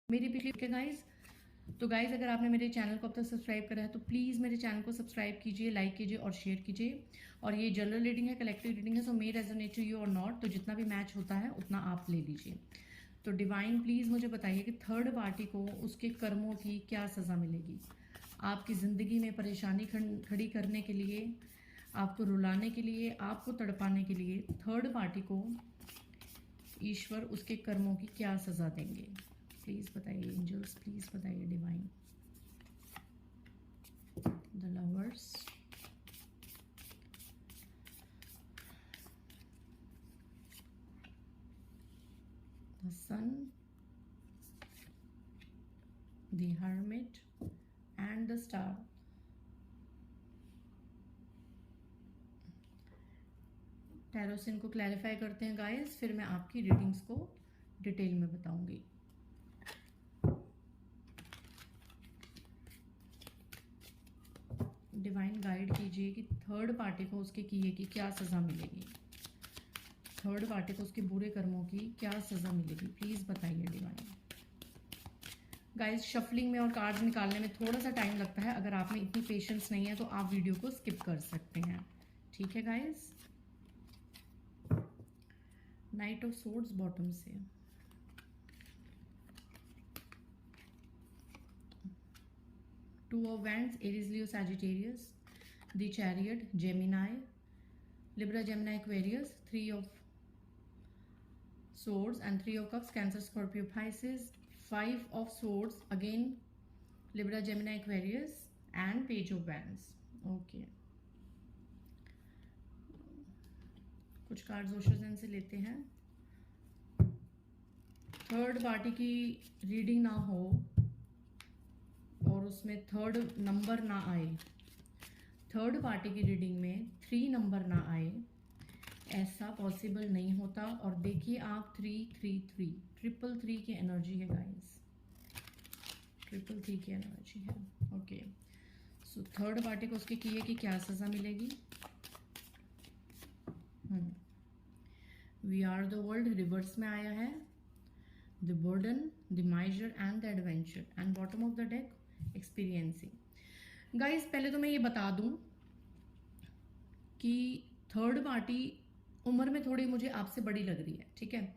मेरी पिछली के गाइस। तो गाइस, अगर आपने मेरे चैनल को अब तक सब्सक्राइब करा है तो प्लीज़ मेरे चैनल को सब्सक्राइब कीजिए, लाइक कीजिए और शेयर कीजिए। और ये जनरल रीडिंग है, कलेक्टिव रीडिंग है, सो मे रेजोनेट टू यू और नॉट। तो जितना भी मैच होता है उतना आप ले लीजिए। तो डिवाइन प्लीज़ मुझे बताइए कि थर्ड पार्टी को उसके कर्मों की क्या सज़ा मिलेगी। आपकी ज़िंदगी में परेशानी खड़ी करने के लिए, आपको रुलाने के लिए, आपको तड़पाने के लिए थर्ड पार्टी को ईश्वर उसके कर्मों की क्या सज़ा देंगे। प्लीज़ बताइए एंजल्स, प्लीज़ बताइए divine. The lovers, the sun, the hermit and the star. Tarot से इनको क्लैरिफाई करते हैं गाइस, फिर मैं आपकी रीडिंग्स को डिटेल में बताऊंगी। डिवाइन गाइड कीजिए कि थर्ड पार्टी को उसके किए की क्या सज़ा मिलेगी। थर्ड पार्टी को उसके बुरे कर्मों की क्या सज़ा मिलेगी, प्लीज़ बताइए डिवाइन। गाइस, शफलिंग में और कार्ड्स निकालने में थोड़ा सा टाइम लगता है। अगर आप में इतनी पेशेंस नहीं है तो आप वीडियो को स्किप कर सकते हैं, ठीक है guys. Knight of swords bottom से, two of wands Aries Leo Sagittarius, the chariot Gemini, Libra Gemini Aquarius, three of swords and three of cups, Cancer, Scorpio, Pisces, five of swords again, Libra, Gemini, Aquarius and page of wands. Okay, कुछ cards ओशोजन से लेते हैं। Third party की reading ना हो और उसमें third number ना आए, थर्ड पार्टी की रीडिंग में 3 नंबर ना आए, ऐसा पॉसिबल नहीं होता। और देखिए आप 333 333 की एनर्जी है गाइस, 333 की एनर्जी है। ओके, सो थर्ड पार्टी को उसके किए कि क्या सजा मिलेगी। We are the world reverse में आया है, the burden, the miser and the adventure and bottom of the deck experiencing. Guys, पहले तो मैं ये बता दूं कि थर्ड पार्टी उम्र में थोड़ी मुझे आपसे बड़ी लग रही है, ठीक है।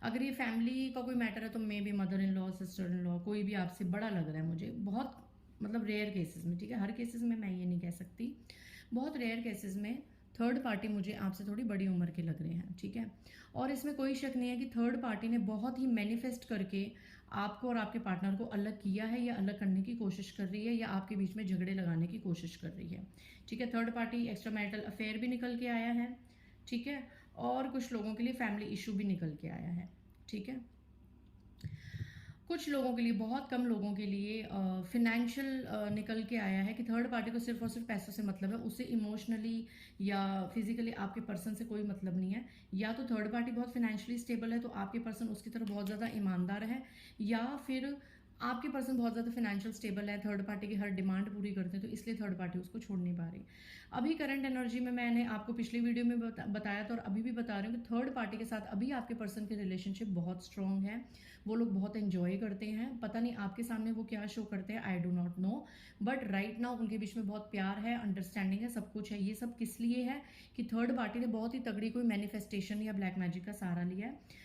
अगर ये फैमिली का कोई मैटर है तो may be mother in law, sister in law, कोई भी आपसे बड़ा लग रहा है मुझे, बहुत मतलब रेयर केसेस में, ठीक है। हर केसेस में मैं ये नहीं कह सकती, बहुत रेयर केसेस में थर्ड पार्टी मुझे आपसे थोड़ी बड़ी उम्र के लग रहे हैं, ठीक है। और इसमें कोई शक नहीं है कि थर्ड पार्टी ने बहुत ही मैनिफेस्ट करके आपको और आपके पार्टनर को अलग किया है, या अलग करने की कोशिश कर रही है, या आपके बीच में झगड़े लगाने की कोशिश कर रही है, ठीक है। Third party extra marital affair भी निकल के आया है, ठीक है। और कुछ लोगों के लिए फैमिली इशू भी निकल के आया है, ठीक है। कुछ लोगों के लिए, बहुत कम लोगों के लिए फिनेंशियल निकल के आया है कि थर्ड पार्टी को सिर्फ और सिर्फ पैसों से मतलब है, उसे इमोशनली या फिजिकली आपके पर्सन से कोई मतलब नहीं है। या तो थर्ड पार्टी बहुत फिनेंशियली स्टेबल है तो आपके पर्सन उसकी तरफ बहुत ज़्यादा ईमानदार है, या फिर आपके पर्सन बहुत ज़्यादा फिनेंशियल स्टेबल है, थर्ड पार्टी की हर डिमांड पूरी करते हैं, तो इसलिए थर्ड पार्टी उसको छोड़ नहीं पा रही। अभी करंट एनर्जी में मैंने आपको पिछली वीडियो में बताया था और अभी भी बता रही हूँ कि थर्ड पार्टी के साथ अभी आपके पर्सन की रिलेशनशिप बहुत स्ट्रांग है, वो लोग बहुत एंजॉय करते हैं। पता नहीं आपके सामने वो क्या शो करते हैं, I do not know, but right now उनके बीच में बहुत प्यार है, अंडरस्टैंडिंग है, सब कुछ है। ये सब किस लिए है कि थर्ड पार्टी ने बहुत ही तगड़ी कोई मैनिफेस्टेशन या ब्लैक मैजिक का सहारा लिया है।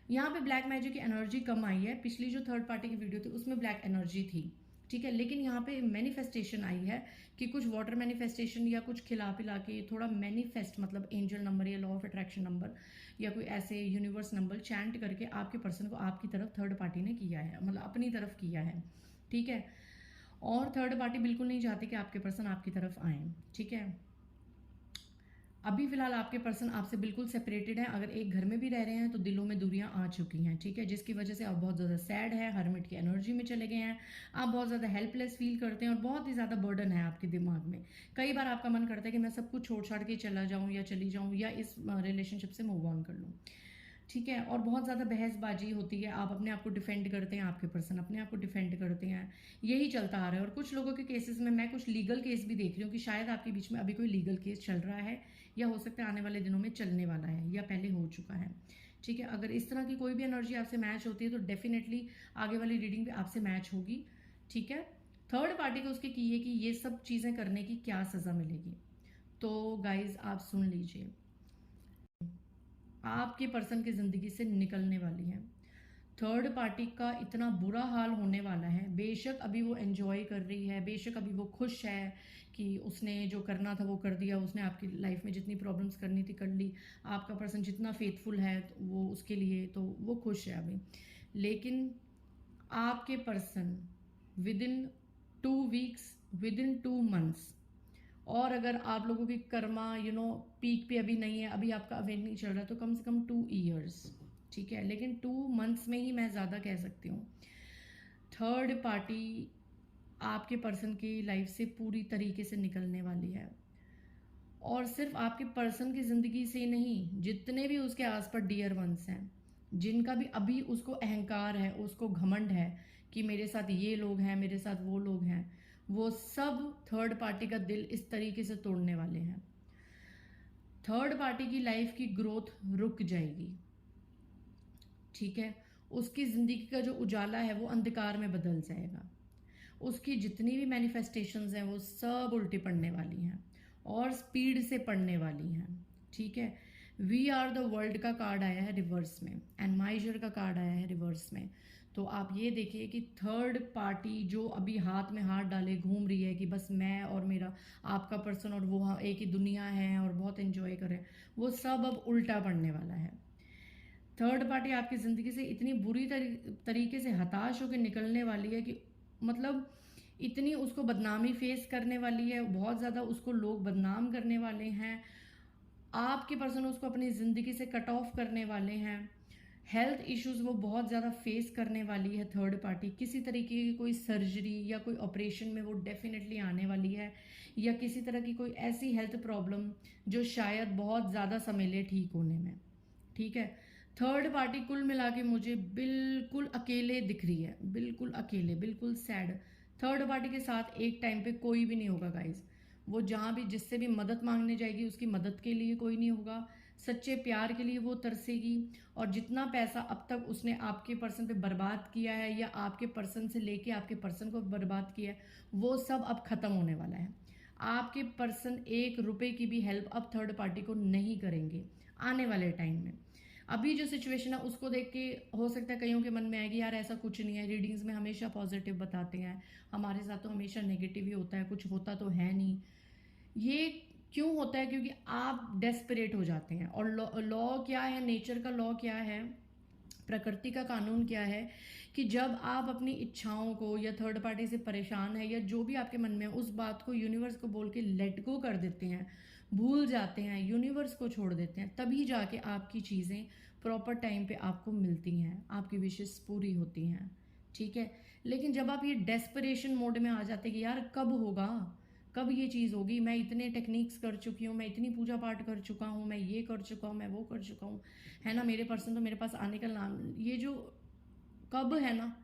यहाँ पे ब्लैक मैजिक की एनर्जी कम आई है, पिछली जो थर्ड पार्टी की वीडियो थी उसमें ब्लैक एनर्जी थी, ठीक है। लेकिन यहाँ पे मैनिफेस्टेशन आई है कि कुछ वाटर मैनिफेस्टेशन या कुछ खिला पिला के थोड़ा मैनिफेस्ट, मतलब एंजल नंबर या लॉ ऑफ अट्रैक्शन नंबर या कोई ऐसे यूनिवर्स नंबर चैंट करके आपके पर्सन को आपकी तरफ थर्ड पार्टी ने किया है, मतलब अपनी तरफ किया है, ठीक है। और थर्ड पार्टी बिल्कुल नहीं चाहती कि आपके पर्सन आपकी तरफ आए, ठीक है। अभी फिलहाल आपके पर्सन आपसे बिल्कुल सेपरेटेड हैं। अगर एक घर में भी रह रहे हैं तो दिलों में दूरियां आ चुकी हैं, ठीक है, जिसकी वजह से आप बहुत ज़्यादा सैड है, हर्मिट की एनर्जी में चले गए हैं, आप बहुत ज़्यादा हेल्पलेस फील करते हैं और बहुत ही ज़्यादा बर्डन है आपके दिमाग में। कई बार आपका मन करता है कि मैं सब कुछ छोड़ छाड़ के चला जाऊँ या चली जाऊँ या इस रिलेशनशिप से मूव ऑन कर लूँ, ठीक है। और बहुत ज़्यादा बहसबाजी होती है, आप अपने आप को डिफेंड करते हैं, आपके पर्सन अपने आप को डिफेंड करते हैं, यही चलता आ रहा है। और कुछ लोगों के केसेस में मैं कुछ लीगल केस भी देख रही हूँ कि शायद आपके बीच में अभी कोई लीगल केस चल रहा है, या हो सकता है आने वाले दिनों में चलने वाला है, या पहले हो चुका है, ठीक है। अगर इस तरह की कोई भी एनर्जी आपसे मैच होती है तो डेफिनेटली आगे वाली रीडिंग भी आपसे मैच होगी, ठीक है। थर्ड पार्टी को उसके की है कि ये सब चीज़ें करने की क्या सज़ा मिलेगी। तो गाइज आप सुन लीजिए, आपके पर्सन की ज़िंदगी से निकलने वाली है। थर्ड पार्टी का इतना बुरा हाल होने वाला है, बेशक अभी वो एंजॉय कर रही है, बेशक अभी वो खुश है कि उसने जो करना था वो कर दिया, उसने आपकी लाइफ में जितनी प्रॉब्लम्स करनी थी कर ली, आपका पर्सन जितना फेथफुल है तो वो उसके लिए तो वो खुश है अभी। लेकिन आपके person with in 2 weeks, with in 2 months, और अगर आप लोगों की कर्मा पीक पे अभी नहीं है, अभी आपका अवेंट नहीं चल रहा, तो कम से कम 2 ईयर्स, ठीक है। लेकिन 2 मंथ्स में ही मैं ज़्यादा कह सकती हूँ। थर्ड पार्टी आपके पर्सन की लाइफ से पूरी तरीके से निकलने वाली है, और सिर्फ आपके पर्सन की ज़िंदगी से नहीं, जितने भी उसके आस पास डियर वंस हैं, जिनका भी अभी उसको अहंकार है, उसको घमंड है कि मेरे साथ ये लोग हैं, मेरे साथ वो लोग हैं, वो सब थर्ड पार्टी का दिल इस तरीके से तोड़ने वाले हैं। थर्ड पार्टी की लाइफ की ग्रोथ रुक जाएगी, ठीक है। उसकी ज़िंदगी का जो उजाला है वो अंधकार में बदल जाएगा। उसकी जितनी भी मैनिफेस्टेशंस हैं वो सब उल्टी पड़ने वाली हैं और स्पीड से पड़ने वाली हैं, ठीक है। वी आर द वर्ल्ड का कार्ड आया है रिवर्स में, एंड माइजर का कार्ड आया है रिवर्स में। तो आप ये देखिए कि थर्ड पार्टी जो अभी हाथ में हाथ डाले घूम रही है कि बस मैं और मेरा आपका पर्सन और वो एक ही दुनिया है और बहुत एंजॉय कर रहे हैं, वो सब अब उल्टा पड़ने वाला है। थर्ड पार्टी आपकी ज़िंदगी से इतनी बुरी तरीके से हताश होकर निकलने वाली है कि मतलब इतनी उसको बदनामी फेस करने वाली है, बहुत ज़्यादा उसको लोग बदनाम करने वाले हैं, आपके पर्सन उसको अपनी ज़िंदगी से कट ऑफ करने वाले हैं, हेल्थ इश्यूज वो बहुत ज़्यादा फेस करने वाली है। थर्ड पार्टी किसी तरीके की कोई सर्जरी या कोई ऑपरेशन में वो डेफिनेटली आने वाली है, या किसी तरह की कोई ऐसी हेल्थ प्रॉब्लम जो शायद बहुत ज़्यादा समय ले ठीक होने में, ठीक है। थर्ड पार्टी कुल मिला के मुझे बिल्कुल अकेले दिख रही है, बिल्कुल अकेले, बिल्कुल सैड। थर्ड पार्टी के साथ एक टाइम पे कोई भी नहीं होगा गाइज। वो जहाँ भी जिससे भी मदद मांगने जाएगी उसकी मदद के लिए कोई नहीं होगा, सच्चे प्यार के लिए वो तरसेगी, और जितना पैसा अब तक उसने आपके पर्सन पे बर्बाद किया है या आपके पर्सन से लेके आपके पर्सन को बर्बाद किया है, वो सब अब खत्म होने वाला है। आपके पर्सन 1 रुपए की भी हेल्प अब थर्ड पार्टी को नहीं करेंगे आने वाले टाइम में। अभी जो सिचुएशन है उसको देख के हो सकता है कईयों के मन में आए कि यार ऐसा कुछ नहीं है, रीडिंग्स में हमेशा पॉजिटिव बताते हैं, हमारे साथ तो हमेशा नेगेटिव ही होता है, कुछ होता तो है नहीं। ये क्यों होता है? क्योंकि आप डेस्परेट हो जाते हैं। और लॉ क्या है, नेचर का लॉ क्या है, प्रकृति का कानून क्या है, कि जब आप अपनी इच्छाओं को या थर्ड पार्टी से परेशान है या जो भी आपके मन में है उस बात को यूनिवर्स को बोल के लेट गो कर देते हैं, भूल जाते हैं, यूनिवर्स को छोड़ देते हैं, तभी जाके आपकी चीज़ें प्रॉपर टाइम पे आपको मिलती हैं, आपकी विशेष पूरी होती हैं, ठीक है। लेकिन जब आप ये डेस्परेशन मोड में आ जाते हैं कि यार कब होगा, कब ये चीज़ होगी, मैं इतने टेक्निक्स कर चुकी हूँ, मैं इतनी पूजा पाठ कर चुका हूँ, मैं ये कर चुका हूँ, मैं वो कर चुका हूँ, है ना, मेरे पर्सन तो मेरे पास आने का नाम, ये जो कब है ना,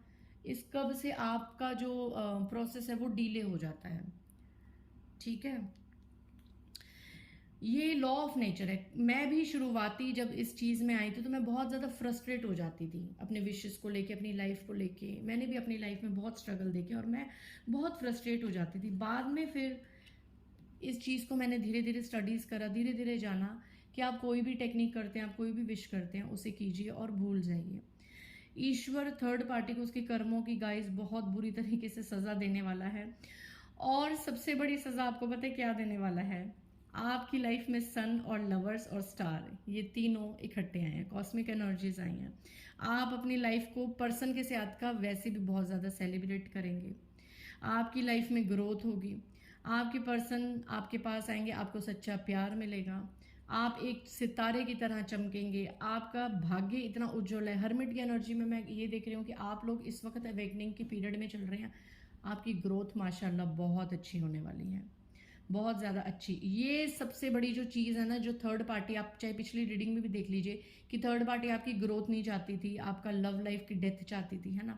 इस कब से आपका जो प्रोसेस है वो डिले हो जाता है, ठीक है। ये लॉ ऑफ नेचर है। मैं भी शुरुआती जब इस चीज़ में आई थी तो मैं बहुत ज़्यादा फ्रस्ट्रेट हो जाती थी अपने विशेस को लेके, अपनी लाइफ को लेके। मैंने भी अपनी लाइफ में बहुत स्ट्रगल देखे और मैं बहुत फ्रस्ट्रेट हो जाती थी। बाद में फिर इस चीज़ को मैंने धीरे धीरे स्टडीज़ करा, धीरे धीरे जाना कि आप कोई भी टेक्निक करते हैं, आप कोई भी विश करते हैं, उसे कीजिए और भूल जाइए। ईश्वर थर्ड पार्टी को उसके कर्मों की गाइस बहुत बुरी तरीके से सज़ा देने वाला है। और सबसे बड़ी सज़ा आपको पता है क्या देने वाला है? आपकी लाइफ में सन और लवर्स और स्टार, ये तीनों इकट्ठे आए हैं, कॉस्मिक एनर्जीज आई हैं। आप अपनी लाइफ को पर्सन के साथ का वैसे भी बहुत ज़्यादा सेलिब्रेट करेंगे, आपकी लाइफ में ग्रोथ होगी, आपके पर्सन आपके पास आएंगे, आपको सच्चा प्यार मिलेगा, आप एक सितारे की तरह चमकेंगे, आपका भाग्य इतना उज्जवल है। हर्मिट की एनर्जी में मैं ये देख रही हूँ कि आप लोग इस वक्त अवेकनिंग की पीरियड में चल रहे हैं, आपकी ग्रोथ माशाल्लाह बहुत अच्छी होने वाली है, बहुत ज़्यादा अच्छी। ये सबसे बड़ी जो चीज़ है ना, जो थर्ड पार्टी, आप चाहे पिछली रीडिंग में भी देख लीजिए कि थर्ड पार्टी आपकी ग्रोथ नहीं चाहती थी, आपका लव लाइफ की डेथ चाहती थी, है ना।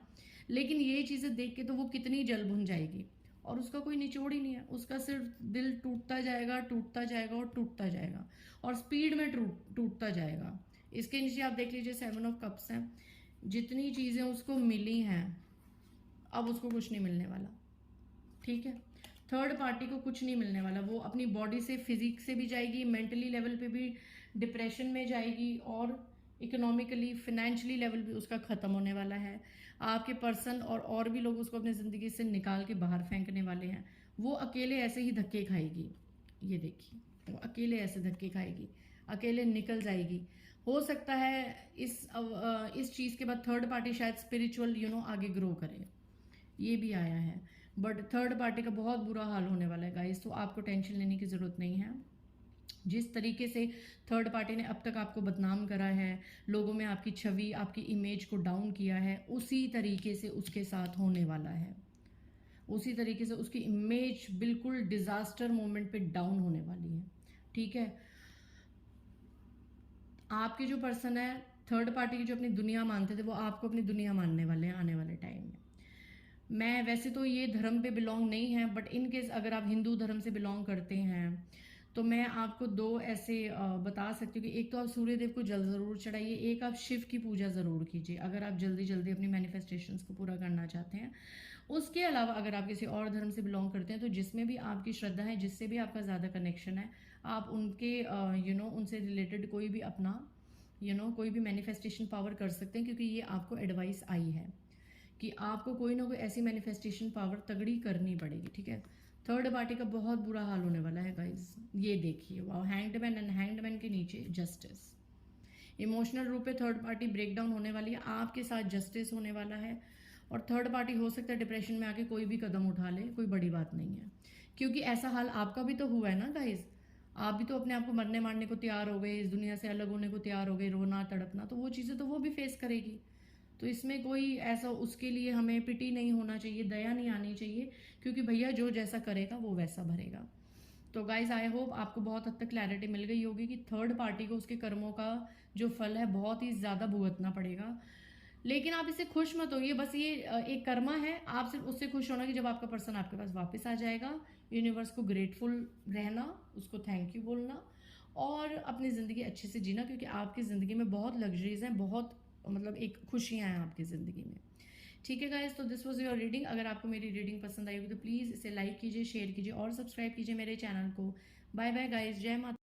लेकिन ये चीज़ें देख के तो वो कितनी जल भुन जाएगी और उसका कोई निचोड़ ही नहीं है, उसका सिर्फ दिल टूटता जाएगा, टूटता जाएगा और टूटता जाएगा, और स्पीड में टूटता जाएगा। इसके नीचे आप देख लीजिए 7 ऑफ कप्स हैं। जितनी चीज़ें उसको मिली हैं अब उसको कुछ नहीं मिलने वाला, ठीक है। थर्ड पार्टी को कुछ नहीं मिलने वाला, वो अपनी बॉडी से, फिजिक्स से भी जाएगी, मेंटली लेवल पे भी डिप्रेशन में जाएगी, और इकोनॉमिकली फाइनेंशियली लेवल भी उसका ख़त्म होने वाला है। आपके पर्सन और भी लोग उसको अपनी ज़िंदगी से निकाल के बाहर फेंकने वाले हैं। वो अकेले ऐसे ही धक्के खाएगी, ये देखिए, वो अकेले ऐसे धक्के खाएगी, अकेले निकल जाएगी। हो सकता है इस चीज़ के बाद थर्ड पार्टी शायद स्पिरिचुअल आगे ग्रो करे, ये भी आया है। बट थर्ड पार्टी का बहुत बुरा हाल होने वाला है गाइस, तो आपको टेंशन लेने की ज़रूरत नहीं है। जिस तरीके से थर्ड पार्टी ने अब तक आपको बदनाम करा है, लोगों में आपकी छवि, आपकी इमेज को डाउन किया है, उसी तरीके से उसके साथ होने वाला है। उसी तरीके से उसकी इमेज बिल्कुल डिजास्टर मोमेंट पे डाउन होने वाली है, ठीक है। आपके जो पर्सन है थर्ड पार्टी की, जो अपनी दुनिया मानते थे, वो आपको अपनी दुनिया मानने वाले हैं आने वाले टाइम में। मैं वैसे तो ये धर्म पे बिलोंग नहीं है, बट इन केस अगर आप हिंदू धर्म से बिलोंग करते हैं तो मैं आपको दो ऐसे बता सकती हूँ कि एक तो आप सूर्य देव को जल ज़रूर चढ़ाइए, एक आप शिव की पूजा ज़रूर कीजिए अगर आप जल्दी जल्दी अपनी मैनिफेस्टेशंस को पूरा करना चाहते हैं। उसके अलावा अगर आप किसी और धर्म से बिलोंग करते हैं तो जिसमें भी आपकी श्रद्धा है, जिससे भी आपका ज़्यादा कनेक्शन है, आप उनके उनसे रिलेटेड कोई भी अपना कोई भी मैनिफेस्टेशन पावर कर सकते हैं, क्योंकि ये आपको एडवाइस आई है कि आपको कोई ना कोई ऐसी मैनिफेस्टेशन पावर तगड़ी करनी पड़ेगी, ठीक है। थर्ड पार्टी का बहुत बुरा हाल होने वाला है गाइज, ये देखिए, वाओ, हैंगड एंड हैंगड के नीचे जस्टिस। इमोशनल रूप पे थर्ड पार्टी ब्रेक डाउन होने वाली है, आपके साथ जस्टिस होने वाला है, और थर्ड पार्टी हो सकता है डिप्रेशन में आके कोई भी कदम उठा ले, कोई बड़ी बात नहीं है, क्योंकि ऐसा हाल आपका भी तो हुआ है ना गाइज। आप भी तो अपने आप को मरने मारने को तैयार हो गए, इस दुनिया से अलग होने को तैयार हो गए, रोना तड़पना, तो वो चीज़ें तो वो भी फेस करेगी। तो इसमें कोई ऐसा उसके लिए हमें पिटी नहीं होना चाहिए, दया नहीं आनी चाहिए, क्योंकि भैया जो जैसा करेगा वो वैसा भरेगा। तो गाइज आई होप आपको बहुत हद तक क्लैरिटी मिल गई होगी कि थर्ड पार्टी को उसके कर्मों का जो फल है बहुत ही ज़्यादा भुगतना पड़ेगा। लेकिन आप इससे खुश मत होइए, बस ये एक कर्मा है, आप सिर्फ उससे खुश होना कि जब आपका पर्सन आपके पास वापस आ जाएगा, यूनिवर्स को ग्रेटफुल रहना, उसको थैंक यू बोलना, और अपनी ज़िंदगी अच्छे से जीना, क्योंकि आपकी ज़िंदगी में बहुत लग्जरीज हैं, बहुत मतलब एक खुशियाँ हैं आपकी ज़िंदगी में, ठीक है गाइज। तो दिस वॉज योर रीडिंग। अगर आपको मेरी रीडिंग पसंद आई होगी तो प्लीज़ इसे लाइक कीजिए, शेयर कीजिए और सब्सक्राइब कीजिए मेरे चैनल को। बाय बाय गाइज, जय माता।